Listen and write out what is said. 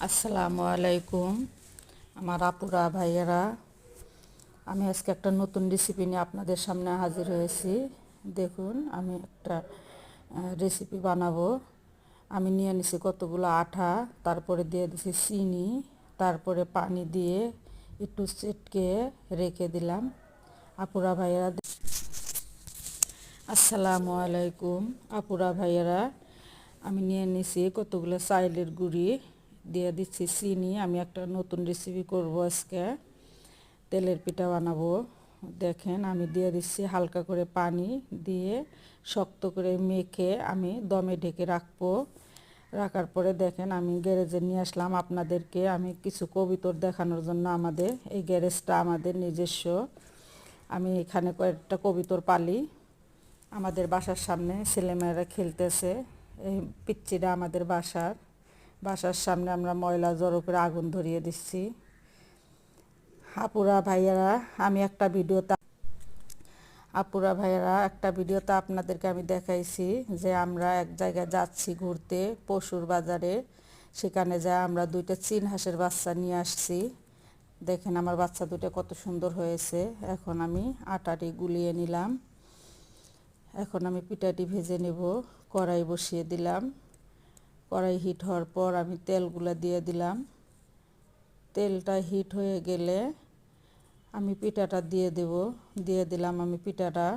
আসসালামু আলাইকুম আমার আপুরা ভাইয়েরা। আমি আজকে একটা নতুন রেসিপি নিয়ে আপনাদের সামনে হাজির হয়েছি। দেখুন আমি একটা রেসিপি বানাবো। আমি নিয়ে নিছি কতগুলো আটা, তারপরে দিয়ে দিছি চিনি, তারপরে পানি দিয়ে একটু চেটকে রেখে দিলাম। আপুরা ভাইয়েরা, আসসালামু আলাইকুম আপুরা ভাইয়েরা, আমি নিয়ে নিছি কতগুলো চাইলের গুঁড়ি, দিয়ে দিচ্ছি চিনি। আমি একটা নতুন রেসিপি করব আজকে, তেলের পিঠা বানাবো। দেখেন আমি দিয়ে দিচ্ছি হালকা করে পানি দিয়ে শক্ত করে মেখে আমি দমে ঢেকে রাখবো। রাখার পরে দেখেন আমি গ্যারেজে নিয়ে আসলাম আপনাদেরকে আমি কিছু কবিতর দেখানোর জন্য। আমাদের এই গ্যারেজটা আমাদের নিজস্ব। আমি এখানে কয়েকটা কবিতর পালি। আমাদের বাসার সামনে ছেলেমেয়েরা খেলতেছে। এই পিচ্চিটা আমাদের বাসার সামনে আমরা ময়লা জড়ো করে আগুন ধরিয়ে দিচ্ছি। আপুরা ভাইয়ারা, একটা ভিডিওতে আপনাদেরকে আমি দেখাইছি যে আমরা এক জায়গায় যাচ্ছি ঘুরতে পশুর বাজারে। সেখানে যায় আমরা দুইটা চীন হাঁসের বাচ্চা নিয়ে আসছি। দেখেন আমার বাচ্চা দুটো কত সুন্দর হয়েছে। এখন আমি আটাটি গুলিয়ে নিলাম। এখন আমি পিঠাটি ভেজে নেব। কড়াই বসিয়ে দিলাম। কড়াই হিট হওয়ার পর আমি তেলগুলো দিয়ে দিলাম। তেলটা হিট হয়ে গেলে আমি পিঠাটা দিয়ে দিলাম আমি পিঠাটা।